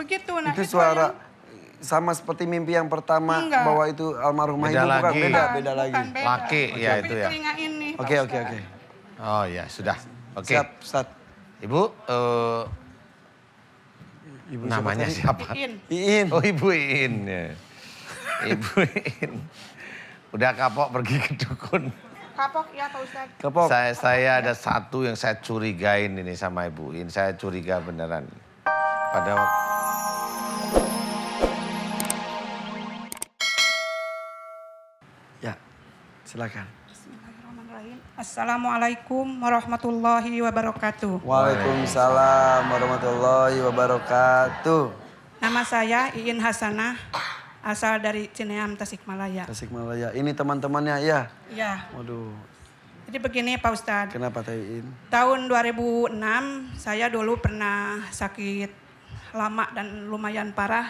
begitu. Nah, itu suara sama seperti mimpi yang pertama bahwa itu almarhumah ibu bukan? Beda lagi. Laki ya itu ya. Telinga ini. Oke. Oh ya sudah. Oke. Siap, Ustaz. Ibu, Ibu namanya siapa? Iin. Oh Ibu Iin. Ya. Ibu Iin. Udah kapok pergi ke dukun. Kapok ya Pak Ustadz. Kapok. Saya ada satu yang saya curigain ini sama Ibu Iin. Saya curiga beneran. Pada waktu... Ya, silakan. Bismillahirrahmanirrahim. Assalamualaikum warahmatullahi wabarakatuh. Waalaikumsalam warahmatullahi wabarakatuh. Nama saya Iin Hasanah, asal dari Cineam, Tasikmalaya. Tasikmalaya. Ini teman-temannya ya? Iya. Waduh. Jadi begini Pak Ustadz. Kenapa Teh Iin? Tahun 2006 saya dulu pernah sakit lama dan lumayan parah.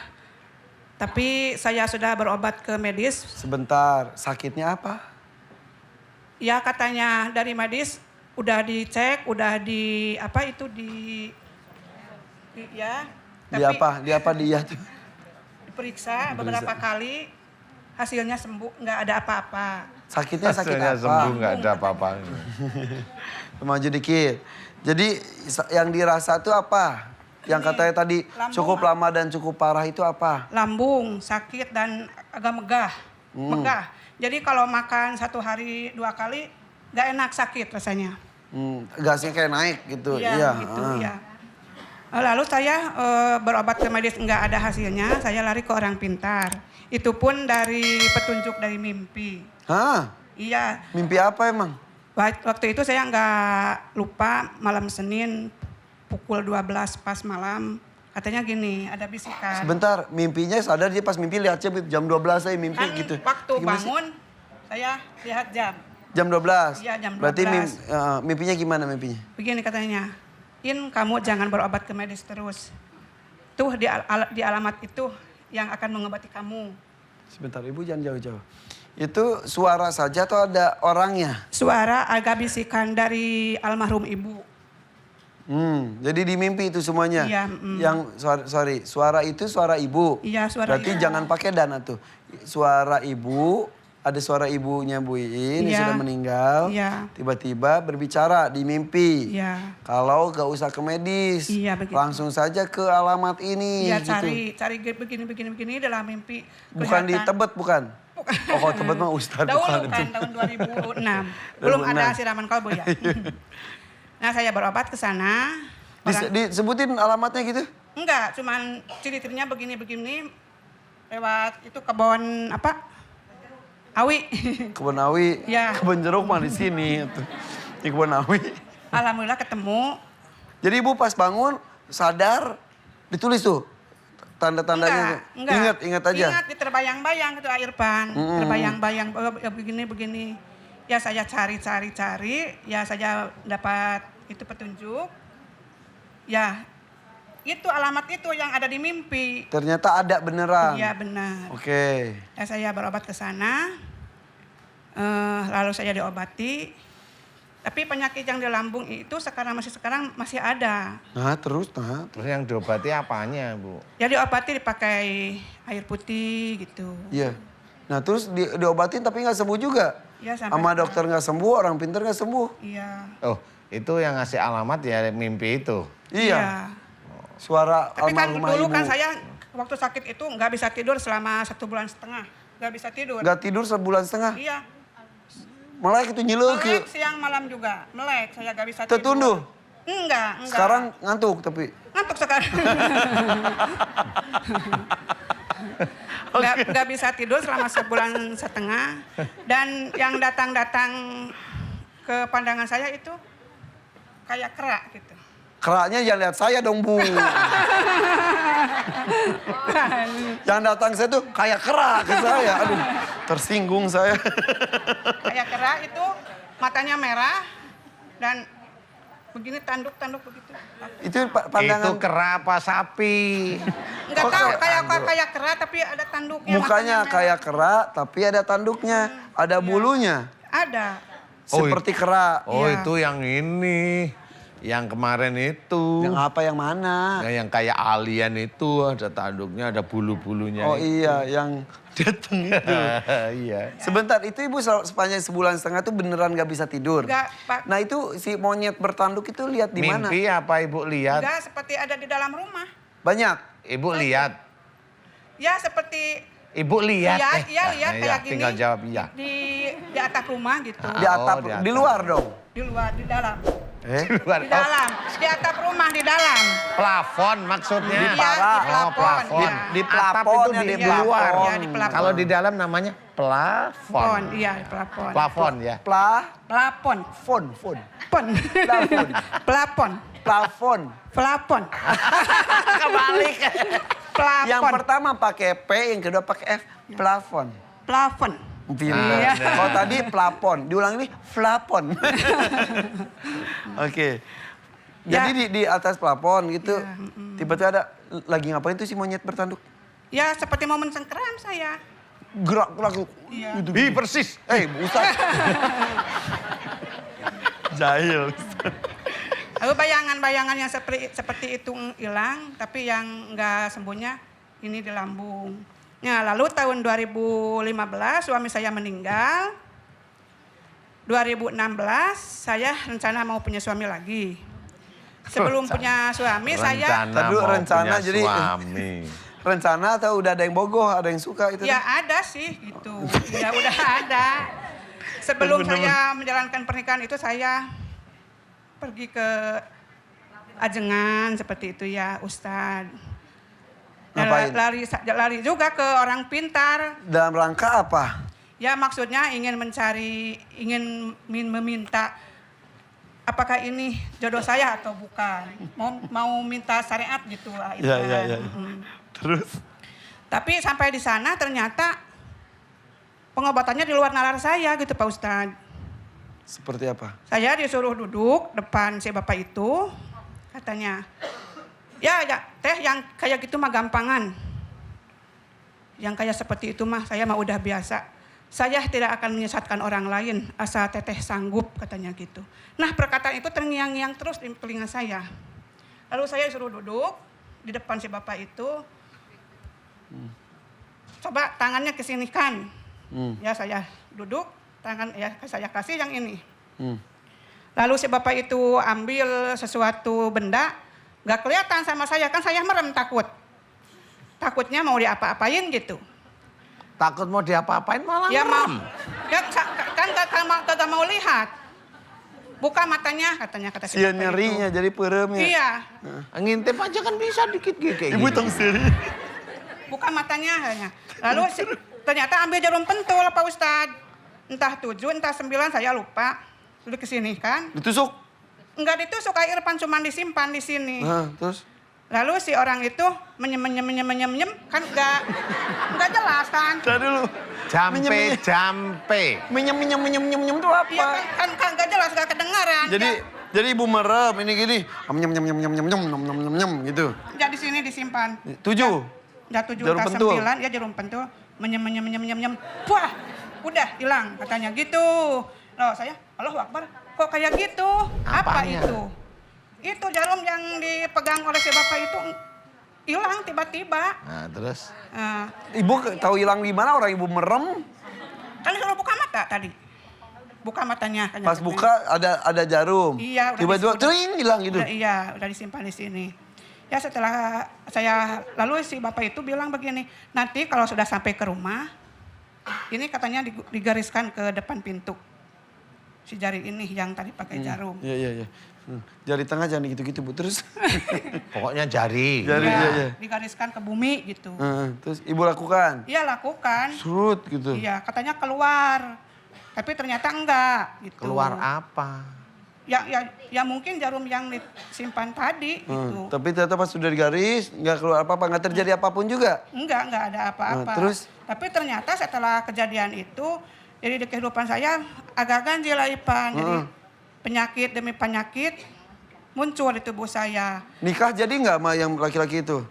Tapi saya sudah berobat ke medis. Sebentar, sakitnya apa? Ya katanya dari medis udah dicek, udah di apa itu ya. Di apa dia tuh? Diperiksa beberapa kali, hasilnya sembuh, nggak ada apa-apa. Sakitnya sakit apa? Sembuh nggak ada apa-apa. Maju dikit. Jadi yang dirasa tuh apa? Yang katanya tadi cukup lama dan cukup parah itu apa? Lambung, sakit dan agak megah. Megah. Jadi kalau makan 1 hari 2 kali, nggak enak, sakit rasanya. Gasnya kayak naik gitu. Iya, gitu, iya. Lalu saya berobat ke medis nggak ada hasilnya, saya lari ke orang pintar. Itu pun dari petunjuk dari mimpi. Hah? Iya. Mimpi apa emang? Waktu itu saya nggak lupa malam Senin pukul 12 pas malam. Katanya gini, ada bisikan. Sebentar, mimpinya sadar dia pas mimpi lihat jam 12 saya mimpi Kan gitu. waktu bangun, saya lihat jam. Jam 12? Iya, jam 12. Berarti mimpinya gimana mimpinya? Begini katanya, In kamu jangan berobat ke medis terus. Tuh di alamat itu yang akan mengobati kamu. Sebentar, Ibu jangan jauh-jauh. Itu suara saja atau ada orangnya? Suara agak bisikan dari almarhum ibu. Jadi di mimpi itu semuanya? Iya. Yang, suara itu suara ibu? Iya, suara Berarti ibu. jangan pakai dana tuh. Suara ibu, ada suara ibunya Bu Iin yang sudah meninggal. Iya. Tiba-tiba berbicara di mimpi. Iya. Kalau gak usah ke medis, Iya, begitu. langsung saja ke alamat ini. Iya, gitu. cari begini dalam mimpi. Bukan di Tebet, bukan? Oh, kalau Tebet mah Ustadz. Dahulu kan, tahun 2006. Belum ada siraman kalbu ya. Nah, saya berobat ke sana. Disebutin alamatnya gitu? Enggak, cuman ciri-cirinya begini-begini. Lewat itu kebun apa? Awi. Kebun Awi. Ya. Kebun jeruk mah di sini. Di Kebun Awi. Alhamdulillah ketemu. Jadi Ibu pas bangun sadar ditulis tuh tanda-tandanya. Enggak. Ingat aja. Ingat, terbayang-bayang itu Irfan. Terbayang-bayang begini-begini. Ya saya cari. Ya saya dapat itu petunjuk. Ya itu alamat itu yang ada di mimpi. Ternyata ada beneran. Iya benar. Oke. Ya, saya berobat ke sana. Lalu saya diobati. Tapi penyakit yang di lambung itu sekarang masih ada. Terus yang diobati apanya, Bu? Ya diobati dipakai air putih gitu. Iya. Nah terus diobatin tapi nggak sembuh juga? Ya, sama dokter nggak sembuh, orang pintar nggak sembuh? Iya. Oh, itu yang ngasih alamat ya mimpi itu? Iya. Suara tapi kan almarhumah dulu ibu. kan saya waktu sakit itu nggak bisa tidur selama 1,5 bulan. Nggak bisa tidur. Nggak tidur 1,5 bulan? Iya. Melek itu nyilek. Melek siang malam juga. Melek, saya nggak bisa tidur. Tertunduh? Enggak. Sekarang ngantuk tapi? Ngantuk sekarang. Nggak bisa tidur selama 1,5 bulan. Dan yang datang-datang ke pandangan saya itu kayak kera gitu. Keraknya jangan lihat saya dong Bu. Yang datang saya tuh kayak kera ke saya. Aduh, tersinggung saya. Kayak kera itu matanya merah dan begini tanduk begitu. Itu pandangan. Itu kera apa sapi? Enggak tahu kayak kera tapi ada tanduknya. Mukanya kayak kera tapi ada tanduknya, ada bulunya. Ada. Seperti kera. Oh, itu yang ini. Yang kemarin itu. Yang apa yang mana? Yang kayak alien itu ada tanduknya, ada bulu-bulunya. Oh itu. iya, yang datang itu. Iya. Sebentar, itu ibu sepanjang sebulan setengah itu beneran gak bisa tidur? Enggak, Pak. Nah itu si monyet bertanduk itu lihat di mana? Mimpi apa ibu lihat? Enggak, seperti ada di dalam rumah. Banyak? Ibu lihat. Ya seperti Ibu lihat. iya lihat iya, kayak gini. tinggal jawab iya. Di atap rumah gitu. Di atap, di di atas. luar dong? Di luar, di dalam. Luar. Di dalam. Di atap rumah di dalam. Plafon maksudnya. Di Iya, para. di plafon. plafon. Ya. Di Atap plafon, itu ya, di di luar. plafon. Iya, di plafon. Kalau di dalam namanya plafon. Plafon, iya di plafon. Plafon ya. Plafon. Fon. Pon. Plafon. Plafon. Plafon. Plafon. Kebalik. Plafon. Yang pertama pakai P, yang kedua pakai F. Plafon. Plafon. Pintar. Iya. Kalau tadi plafon, diulang ini plafon. Oke. Jadi Ya. di atas plafon gitu, Ya, tiba-tiba ada lagi ngapain tuh si monyet bertanduk? Ya seperti momen sengkeram saya. Gerak-gerak Iya. gitu. Ih persis. Ustaz. Jahil. Lalu bayangan-bayangan yang seperti itu hilang, tapi yang enggak sembuhnya ini di lambung. Nah, lalu tahun 2015 suami saya meninggal. 2016 saya rencana mau punya suami lagi. Sebelum punya suami saya Tadi dulu mau rencana, punya jadi- suami. Rencana atau udah ada yang bogoh, ada yang suka itu? ya ada sih gitu. Ya udah ada. Sebelum saya menjalankan pernikahan itu saya pergi ke ajengan seperti itu ya Ustadz. Ngapain? Lari juga ke orang pintar. Dalam rangka apa? Ya maksudnya ingin meminta apakah ini jodoh saya atau bukan. Mau minta syariat gitu lah. Iya, iya, iya. Terus? Tapi sampai di sana ternyata pengobatannya di luar nalar saya gitu Pak Ustadz. Seperti apa? Saya disuruh duduk depan si bapak itu, katanya, ya teh yang kayak gitu mah gampangan. Yang kayak seperti itu mah saya mah udah biasa. Saya tidak akan menyesatkan orang lain, asal teteh sanggup katanya gitu. Nah perkataan itu terngiang-ngiang terus di telinga saya. Lalu saya disuruh duduk di depan si bapak itu. Coba tangannya kesinikan. Ya saya duduk, tangan ya saya kasih yang ini. Lalu si bapak itu ambil sesuatu benda, gak kelihatan sama saya, kan saya merem takut. Takutnya mau diapa-apain gitu. Takut mau diapa-apain malah Ya mau, merem. kan gak mau lihat. Buka matanya katanya kata si Sia bapak nyerinya itu. jadi peremnya. Iya, Ngintip aja kan bisa dikit kayak Ibu gini. tong sendiri. buka matanya hanya. Lalu ternyata ambil jarum pentul Pak Ustadz. Entah 7, entah 9 saya lupa. Udah kesini kan. Ditusuk. Enggak ditusuk air pan cuma disimpan di sini. Nah, terus? Lalu si orang itu menyem kan enggak jelas kan. Tadi dulu. Jampe. Menyem itu apa? Iya kan enggak jelas, enggak kedengaran. Jadi ibu merem ini gini. Nyem gitu. Ya di sini disimpan. 7. Ya 7 Jarum entah pentul. 9 ya jarum pentul menyem. Wah, udah hilang katanya gitu. Loh saya, Allahu Akbar, kok kayak gitu? Apa Apanya? itu? Itu jarum yang dipegang oleh si bapak itu hilang tiba-tiba. Nah terus? Nah, Ibu tahu hilang di mana orang ibu merem? kan disuruh buka mata tadi. Buka matanya. Kan Pas buka ada jarum. Iya, udah Tiba-tiba disimpan. tring hilang gitu. Udah disimpan di sini. Ya setelah saya, lalu si bapak itu bilang begini, nanti kalau sudah sampai ke rumah, ini katanya digariskan ke depan pintu. Si jari ini yang tadi pakai jarum. Iya. Jari tengah jangan gitu-gitu Bu. Terus? Pokoknya jari. Jari, Ya, iya. digariskan ke bumi gitu. Terus ibu lakukan? Iya lakukan. Surut gitu. Iya katanya keluar. Tapi ternyata enggak gitu. Keluar apa? Ya mungkin jarum yang disimpan tadi gitu. Tapi ternyata pas sudah digaris, nggak keluar apa-apa, nggak terjadi apapun juga. Enggak ada apa-apa. Terus? Tapi ternyata setelah kejadian itu, jadi di kehidupan saya agak ganjil lah Ipan. Jadi penyakit demi penyakit muncul di tubuh saya. Nikah jadi nggak sama yang laki-laki itu?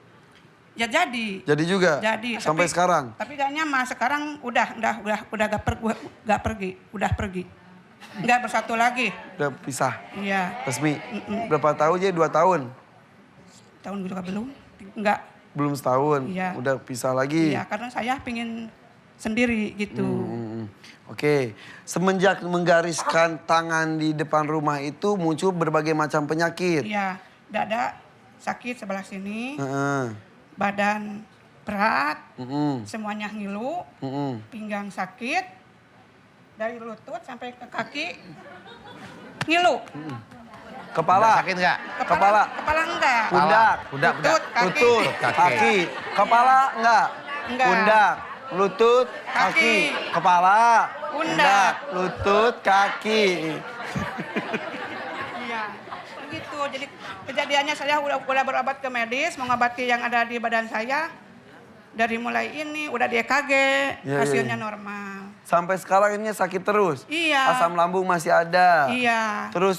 Ya jadi. Jadi juga? Jadi. Sampai sekarang? Tapi kayaknya mah sekarang udah gak pergi. Udah pergi. Enggak bersatu lagi. Udah pisah, Iya. resmi. Berapa tahun aja? 2 tahun? Tahun juga belum. Enggak. Belum setahun, Iya. udah pisah lagi. Iya, karena saya pingin sendiri gitu. Oke, semenjak menggariskan tangan di depan rumah itu muncul berbagai macam penyakit. Iya, dada sakit sebelah sini, Heeh. badan berat, Mm-mm. semuanya ngilu, Mm-mm. pinggang sakit, dari lutut sampai ke kaki ngilu. Kepala, Sakit nggak? Kepala. Kepala enggak. Pundak. Pundak, Lutut, kaki. lutut, Kaki. kaki, kepala enggak? Enggak. Pundak, lutut, kaki, Kaki. kepala, Pundak. lutut, kaki. Iya, begitu. Jadi kejadiannya saya udah berobat ke medis, mengobati yang ada di badan saya. Dari mulai ini udah di EKG, Iya, hasilnya iya. normal. Sampai sekarang ini sakit terus. Iya. Asam lambung masih ada. Iya. Terus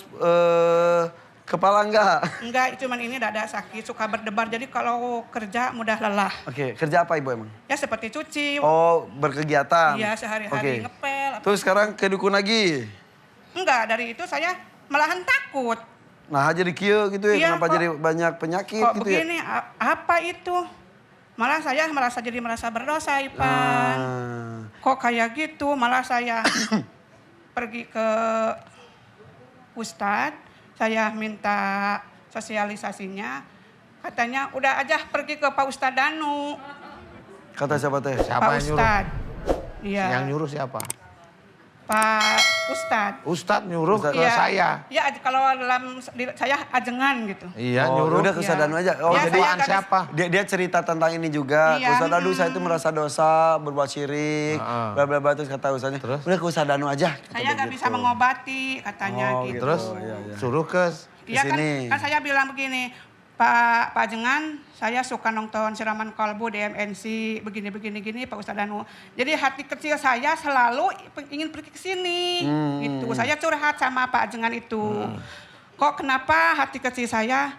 kepala enggak? Enggak, cuman ini dada sakit, suka berdebar. Jadi kalau kerja mudah lelah. Oke, kerja apa Ibu emang? Ya seperti cuci. Oh, berkegiatan. Iya, sehari-hari ngepel. Terus sekarang ke dukun lagi. Enggak, dari itu saya malahan takut. Nah, jadi kieu gitu ya. Iya, Kenapa kok- jadi banyak penyakit Kok gitu ya? begini, apa itu? Malah saya merasa berdosa, Ipan. Ah. Kok kayak gitu, malah saya pergi ke Ustadz, saya minta sosialisasinya, katanya udah aja pergi ke Pak Ustadz Danu. Kata siapa teh? Siapa Pak yang nyuruh? Ustadz. Iya, Yang nyuruh siapa? Pak Ustadz. Ustadz nyuruh ke Iya. saya. Ya kalau dalam saya ajengan gitu. Iya, Oh, nyuruh. udah ke Ustadz Iya. Danu aja. Oh, Iya, jadi saya Tuhan nggak siapa? dia cerita tentang ini juga. Iya, Ustadz Danu saya itu merasa dosa, berbuat syirik, Heeh. bla bla bla terus kata Ustadznya, Terus? udah ke Ustadz Danu aja. Kata Saya nggak begitu. bisa mengobati katanya Oh, gitu. Terus Iya, iya. suruh ke Iya kan, Kesini. kan saya bilang begini, Pak Ajengan, saya suka nonton siraman kalbu di MNC, begini, Pak Ustadz Danu. Jadi hati kecil saya selalu ingin pergi ke sini, gitu. Saya curhat sama Pak Ajengan itu. Kok kenapa hati kecil saya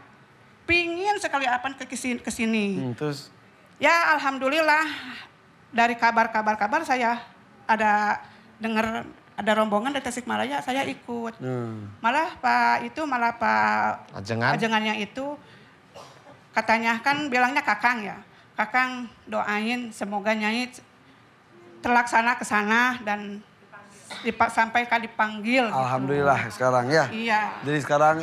pingin sekali apa ke sini. Terus Ya alhamdulillah dari kabar saya ada dengar ada rombongan dari Tasikmalaya, saya ikut. Malah Pak Ajengan. Ajengannya itu katanya kan bilangnya Kakang ya. Kakang doain semoga Nyai terlaksana ke sana dan sampai dipanggil. Gitu. alhamdulillah sekarang ya. Iya. Jadi sekarang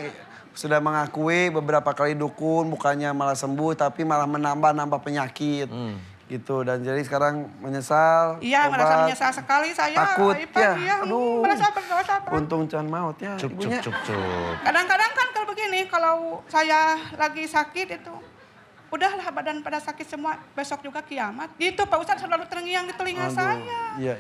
sudah mengakui beberapa kali dukun, bukannya malah sembuh tapi malah menambah penyakit. Gitu, dan jadi sekarang menyesal. Iya, obat, merasa menyesal sekali saya. Takut Ipan, ya. iya, Aduh. merasa berdosa, Pak. Untung can maut ya Cup, ibunya. cup. Kadang-kadang kan kalau begini, kalau saya lagi sakit itu, udahlah badan pada sakit semua, besok juga kiamat. Gitu Pak Ustadz selalu terngiang di telinga saya. Iya.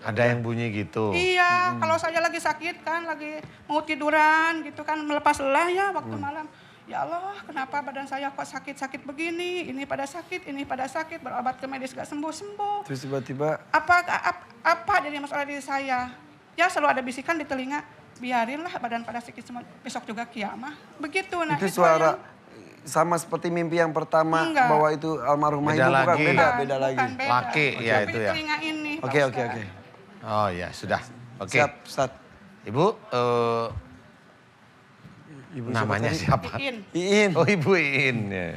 Ada yang bunyi gitu. Iya, kalau saya lagi sakit kan, lagi mau tiduran gitu kan, melepas lelah ya waktu malam. Ya Allah, kenapa badan saya kok sakit-sakit begini? Ini pada sakit, berobat ke medis gak sembuh-sembuh. Terus tiba-tiba Apa jadi masalah diri saya? Ya selalu ada bisikan di telinga, biarinlah badan pada sakit semua, besok juga kiamat. Begitu. Nah, itu yang- suara sama seperti mimpi yang pertama Enggak. bahwa itu almarhumah Beda ibu bukan? lagi. Beda Bukan, lagi. beda. Laki, ya Tapi itu di ya. telinga ini. Pak Oke. Ustadz. Oh ya, sudah. Oke. Siap, Ustaz. Ibu, Ibu namanya tadi? siapa? Iin. Oh, Ibu Iin. Ya.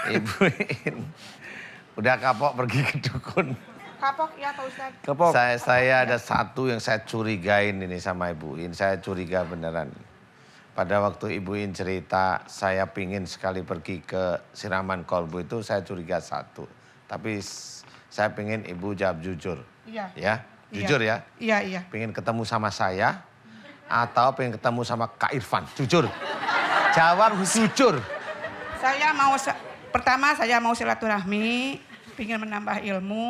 Ibu Iin. Udah kapok pergi ke dukun. Kapok ya Pak Ustadz. Kepok. Saya ada satu yang saya curigain ini sama Ibu Iin. Saya curiga beneran. Pada waktu Ibu Iin cerita, saya pingin sekali pergi ke siraman kolbu itu, saya curiga satu. Tapi saya pingin Ibu jawab jujur. Iya. Ya, jujur ya. Iya. Pengen ketemu sama saya atau pengen ketemu sama Kak Irfan? Jujur. Jawab jujur. Pertama saya mau silaturahmi, pingin menambah ilmu,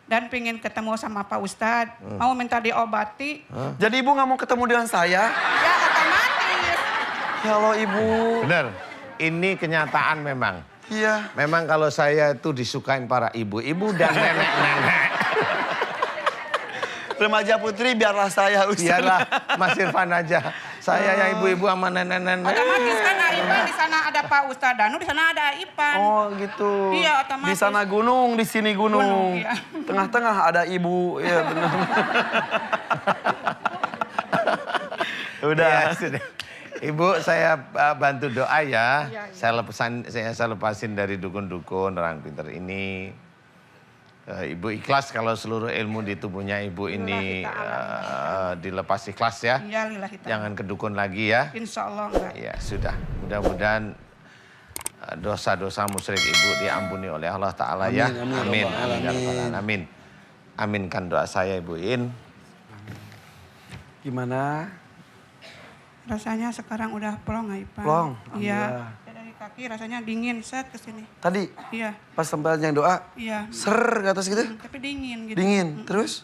dan pingin ketemu sama Pak Ustadz, mau minta diobati. Jadi ibu nggak mau ketemu dengan saya? Ya otomatis. Ya Allah ibu. Bener, ini kenyataan memang. Iya. Memang kalau saya itu disukain para ibu-ibu dan nenek-nenek. Remaja putri biarlah saya Ustaz. Biarlah Mas Irfan aja. Saya ya ibu-ibu sama nenek-nenek. Otomatis kan Ipan di sana ada Pak Ustadz Danu, di sana ada Ipan. Oh gitu. Iya, otomatis. Di sana gunung, di sini gunung. Gunung, iya. Tengah-tengah ada ibu. Iya benar. Udah. Ya, sudah. Ibu, saya bantu doa ya. Iya, iya. Saya lepasin dari dukun-dukun orang pintar ini. Ibu ikhlas kalau seluruh ilmu di tubuhnya ibu ini dilepas ikhlas ya. Iya, lillahi ta'ala. Jangan ke dukun lagi ya. Insya Allah enggak. Ya sudah, mudah-mudahan dosa-dosa musyrik ibu diampuni oleh Allah Ta'ala ya. Amin, amin, amin. Amin. Aminkan doa saya Ibu In. Gimana? Rasanya sekarang udah plong, Ipan. Plong, Iya. alhamdulillah. Dari kaki rasanya dingin, set ke sini. Tadi Iya, pas sampai yang doa, iya. ser ke atas gitu, Tapi dingin gitu. dingin. Terus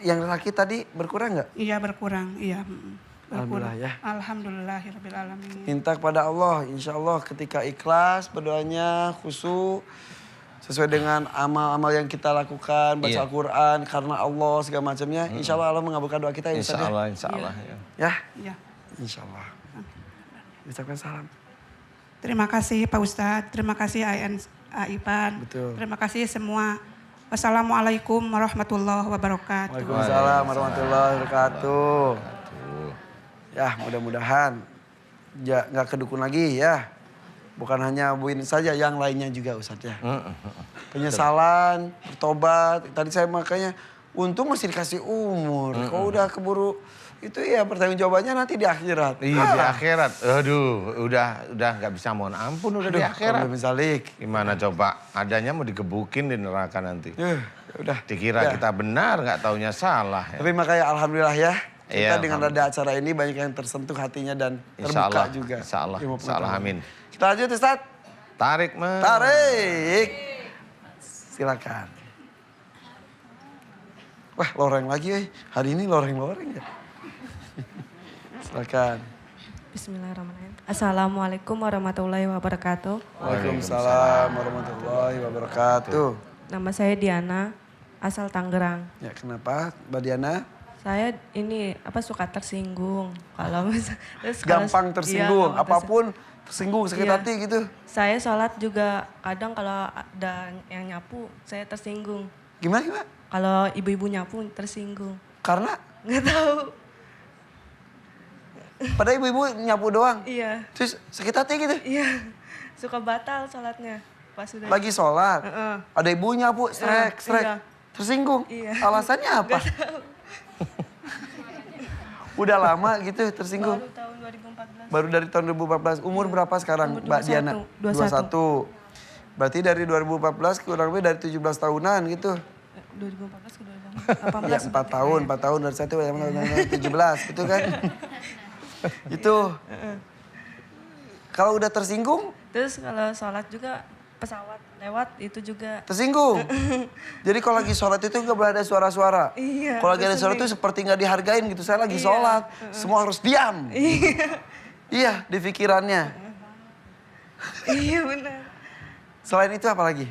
yang laki tadi berkurang nggak? Iya, berkurang. Iya. Alhamdulillah ya. Alhamdulillahirabbil alamin. Minta kepada Allah, insya Allah ketika ikhlas berdoanya khusyuk sesuai dengan amal-amal yang kita lakukan, baca Iya. Al-Quran karena Allah segala macamnya. Insya Allah Allah mengabulkan doa kita. Insya Ya. Allah, insya Allah. Ya. Ya, Iya. insya Allah. Ucapkan salam. Terima kasih Pak Ustadz, terima kasih Ipan. Betul. Terima kasih semua. Wassalamualaikum warahmatullahi wabarakatuh. Waalaikumsalam warahmatullahi wabarakatuh. Ya mudah-mudahan nggak kedukun lagi ya. Bukan hanya Bu ini saja, yang lainnya juga Ustadz ya. Penyesalan, bertobat. Tadi saya makanya untung masih dikasih umur. Kalau udah keburu itu ya pertanggung jawabannya nanti di akhirat. Iya di akhirat. Aduh, udah nggak bisa mohon ampun udah di akhirat. Misalik. Gimana coba? Adanya mau digebukin di neraka nanti. Udah. Dikira Ya. kita benar, nggak taunya salah. Ya. Tapi makanya alhamdulillah ya. Kita Iya, dengan ada acara ini banyak yang tersentuh hatinya dan Insya terbuka Allah, juga. insya Allah, Ilmu insya Allah, pengetahuan. amin. Kita lanjut Ustaz. Tarik, Mas. Tarik. Silakan. Wah loreng lagi hari ini loreng-loreng ya. Silakan. Bismillahirrahmanirrahim. Assalamualaikum warahmatullahi wabarakatuh. Waalaikumsalam warahmatullahi wabarakatuh. Nama saya Diana, asal Tangerang. Ya kenapa Mbak Diana? Saya ini suka tersinggung kalau Gampang tersinggung, gampang apapun tersinggung, sakit Iya. hati gitu. Saya sholat juga kadang kalau ada yang nyapu saya tersinggung. Gimana? Kalau ibu-ibu nyapu tersinggung. Karena Nggak tahu. pada ibu-ibu nyapu doang. Iya, Terus sakit hati gitu. iya. Suka batal sholatnya pas sudah. Lagi sholat, Heeh. ada ibu nyapu, strek. Iya. Tersinggung. Iya. Alasannya apa? Udah lama gitu tersinggung. Baru tahun 2014. Baru dari tahun 2014. Umur berapa sekarang Umur Mbak Diana? 21. Berarti dari 2014 kurang lebih dari 17 tahunan gitu. 2014 ke 2018. Ya 4 tahun, 4 tahun dari 17 gitu kan. Itu. Kalau udah tersinggung, Terus kalau sholat juga pesawat lewat itu juga. tersinggung. Jadi kalau lagi sholat itu nggak boleh ada suara-suara. Iya, Kalau lagi ada suara itu terus seperti nggak dihargain gitu. Saya lagi Iya. sholat, semua harus diam. Iya, di pikirannya. Iya benar. Selain itu apa lagi?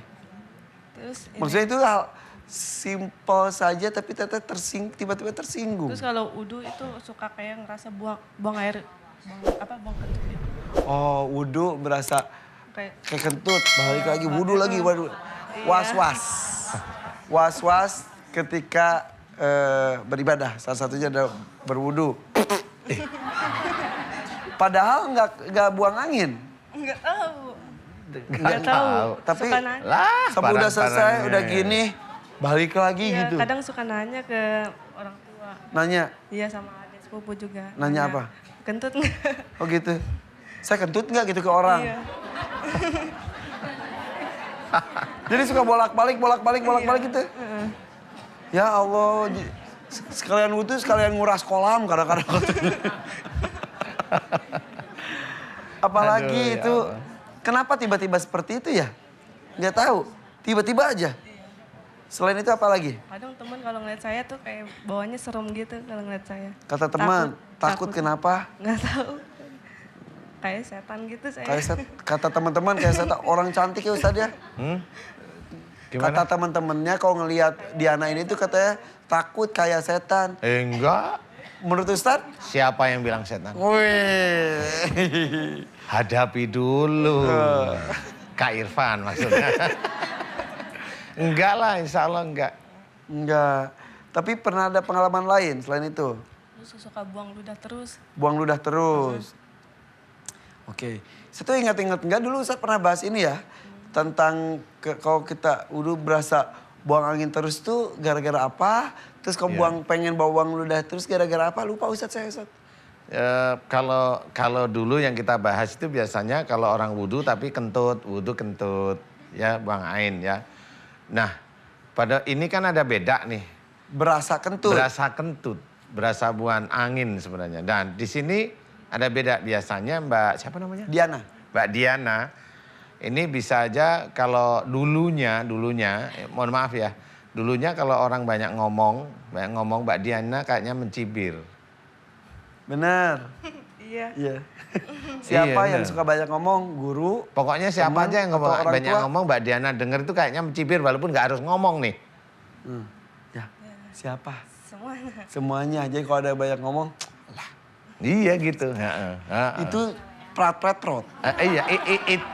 Terus ini, Maksudnya itu hal simple saja tapi ternyata tiba-tiba tersinggung. terus kalau udu itu suka kayak ngerasa buang air buang kentut gitu. Oh, wudhu berasa Kayak kayak kentut, balik lagi wudhu lagi, waduh. Was-was. Was-was ketika beribadah. Salah satunya adalah berwudhu. Padahal nggak buang angin. enggak tahu. Nggak tahu. Tapi Suka nanya. Lah, sampai udah selesai, barang-barangnya. udah gini, balik lagi Iya, gitu. kadang suka nanya ke orang tua. Nanya, Iya sama adik sepupu juga. Nanya apa? Kentut enggak? oh gitu. Saya kentut nggak gitu ke orang. Iya. Jadi suka bolak-balik gitu. Ya Allah, sekalian wudhu, sekalian nguras kolam kadang-kadang. Apalagi Aduh, ya itu, Allah. kenapa tiba-tiba seperti itu ya? Nggak tahu, tiba-tiba aja. Selain itu apa lagi? Kadang temen kalau ngeliat saya tuh kayak bawahnya serem gitu kalau ngeliat saya. Kata teman, takut kenapa? Nggak tahu. Kayak setan gitu saya. Kata teman-teman kayak setan, orang cantik ya Ustadz ya. Kata Gimana? teman-temannya kalau ngelihat Diana ini tuh katanya takut kayak setan. Enggak. Menurut Ustadz? Siapa yang bilang setan? Wih. Hadapi dulu. Kak Irfan maksudnya. Enggak lah, insya Allah enggak. Enggak. Tapi pernah ada pengalaman lain selain itu? Terus suka buang ludah terus. Buang ludah terus. Oke. Saya tuh ingat-ingat enggak dulu Ustaz pernah bahas ini ya. Tentang kalau kita udah berasa buang angin terus tuh gara-gara apa? Terus kalau pengen buang ludah terus gara-gara apa? Lupa Ustaz saya Ustaz. Kalau dulu yang kita bahas itu biasanya kalau orang wudhu tapi wudhu kentut, ya buang ain ya. Nah, pada ini kan ada beda nih. Berasa kentut. Berasa buang angin sebenarnya. Dan di sini ada beda biasanya Mbak siapa namanya? Diana. Mbak Diana. Ini bisa aja kalau dulunya, mohon maaf ya. Dulunya kalau orang banyak ngomong Mbak Diana kayaknya mencibir. Benar. Iya. Iya. Siapa Iya, yang benar. suka banyak ngomong? Guru. Pokoknya siapa teman, aja yang atau orang banyak tua? ngomong Mbak Diana denger itu kayaknya mencibir walaupun nggak harus ngomong nih. Ya. Siapa? Semuanya. Semuanya. Jadi kalau ada banyak ngomong, Iya gitu. itu prat-prat-prot. Iya,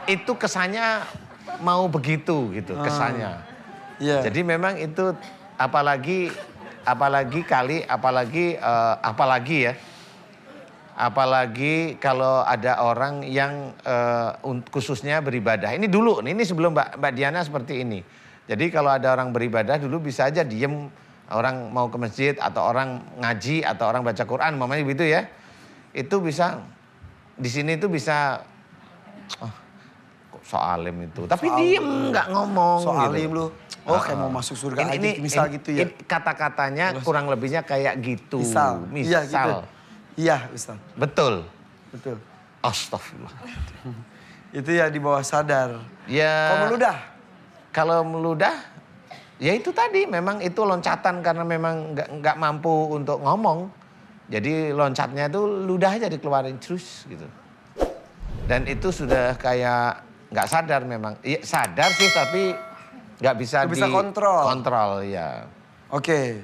itu kesannya mau begitu gitu kesannya. Iya. Jadi memang itu apalagi ya. Apalagi kalau ada orang yang khususnya beribadah. Ini dulu, ini sebelum Mbak Diana seperti ini. Jadi kalau ada orang beribadah dulu bisa aja diem, orang mau ke masjid atau orang ngaji atau orang baca Quran, mamanya gitu ya. Itu bisa, di sini itu bisa, kok so alim itu. Tapi diem, nggak ngomong. So alim gitu. lu. Oh kayak mau masuk surga aja, misal gitu ya. Kata-katanya kurang lebihnya kayak gitu. Misal. Iya gitu. Iya Ustaz. Betul. Betul. Astagfirullah. Itu ya di bawah sadar. Ya. Kalau meludah? Kalau meludah, ya itu tadi memang itu loncatan karena memang nggak mampu untuk ngomong. Jadi loncatnya itu ludah aja dikeluarin terus gitu. Dan itu sudah kayak nggak sadar memang. Iya sadar sih tapi nggak bisa kontrol. Kontrol ya. Oke.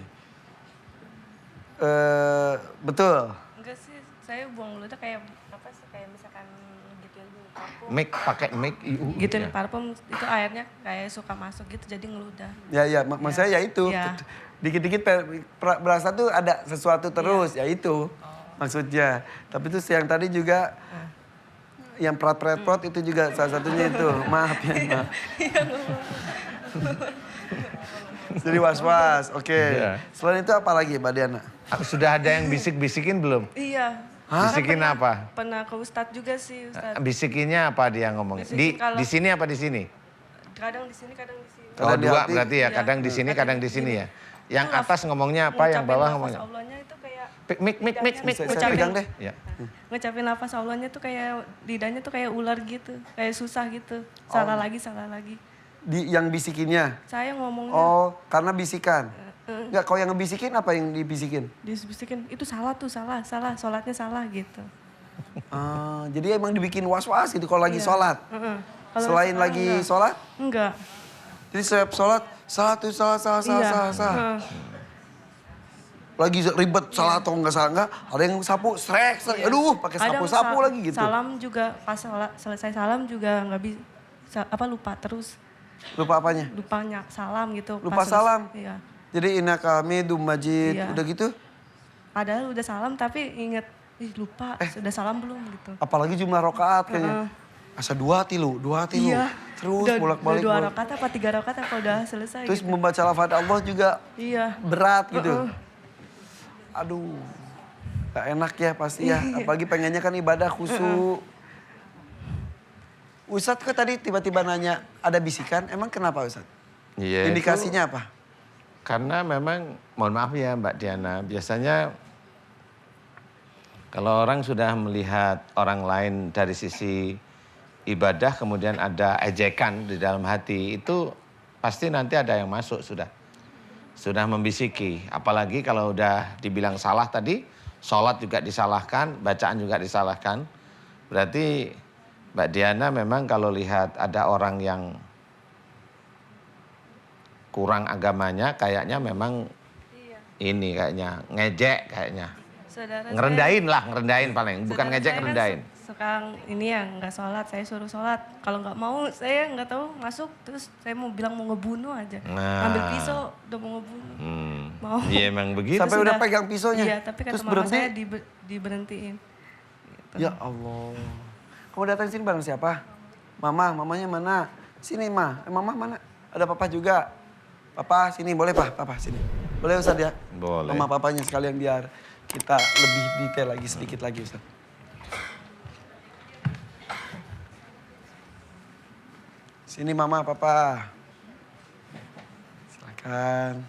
Betul. Enggak sih, saya buang ludah kayak apa sih, kayak misalkan gituin parfum. Pakai mic. Gituin parfum itu airnya kayak suka masuk gitu jadi ngeludah. Ya, maksudnya ya itu. Ya. Dikit-dikit berasa tuh ada sesuatu terus, ya itu maksudnya. Tapi itu yang tadi juga, yang prat-prat itu juga salah satunya itu. Maaf ya, maaf. Jadi was-was, oke. Iya. Selain itu apa lagi Mbak Diana? Sudah ada yang bisik-bisikin belum? Iya. Bisikin apa? Pernah ke Ustadz juga sih, Ustadz. Bisikinnya apa dia ngomong? Bisikin kalau- Di sini apa di sini? Kadang di sini, kadang di sini. Kalau Oh di dua hati, berarti ya, iya. kadang di sini, kadang di sini ya. Yang Itu atas ngomongnya apa, yang ngucapin bawah lafaz ngomongnya? Allahnya itu kayak Mik. Saya pegang deh. Ya. ngucapin nafas Allahnya tuh kayak lidahnya tuh kayak ular gitu, kayak susah gitu. Salah lagi. Yang bisikinnya? Saya ngomongnya Oh, karena bisikan. Enggak, kalau yang ngebisikin apa yang dibisikin? dibisikin itu salah tuh, salah, sholatnya salah gitu. Jadi emang dibikin was-was gitu kalau lagi sholat. Kalau Selain sekarang lagi enggak. sholat? Enggak. Jadi setiap sholat, salah. Iya. Lagi ribet salah atau enggak, ada yang sapu, strek. Aduh, pakai Kadang sapu lagi gitu. Salam juga pas selesai salam juga nggak bisa lupa terus. Lupa apanya? Lupanya salam gitu. Lupa Pas salam? Iya. Jadi innaka hamidum majid, Iya. udah gitu? Padahal udah salam tapi inget, lupa sudah salam belum gitu. Apalagi jumlah rokaat kayaknya. Asa dua tilu. Iya. Terus Udah bolak-balik. 2 rakaat apa 3 rakaat apa udah selesai Terus gitu. membaca lafaz Allah juga Iya. berat gitu. Aduh, gak enak ya pasti ya. Apalagi pengennya kan ibadah khusyuk. Ustadz kok tadi tiba-tiba nanya ada bisikan, emang kenapa Ustadz? Iya, Indikasinya itu apa? karena memang, mohon maaf ya Mbak Diana, biasanya kalau orang sudah melihat orang lain dari sisi ibadah kemudian ada ejekan di dalam hati, itu pasti nanti ada yang masuk sudah membisiki. Apalagi kalau udah dibilang salah tadi, sholat juga disalahkan, bacaan juga disalahkan. Berarti Mbak Diana memang kalau lihat ada orang yang kurang agamanya, kayaknya memang ini kayaknya ngejek kayaknya. Saudara Ngerendahin paling, bukan saudara ngejek, saya kan ngerendahin. tukang ini ya nggak sholat, saya suruh sholat. Kalau nggak mau saya nggak tahu masuk, terus saya mau bilang mau ngebunuh aja. Nah. Ambil pisau udah mau ngebunuh. Mau. Iya emang begitu. Sampai udah pegang pisaunya. Iya, tapi kata Terus mama berhenti? saya diberhentiin. Gitu. Ya Allah. Kamu datang sini bareng siapa? Mamanya mana? Sini mama mana? Ada papa juga. Papa sini boleh papa sini. Boleh Ustaz ya? Boleh. Mama papanya sekalian biar kita lebih detail lagi sedikit lagi Ustaz. Sini mama papa. Silakan.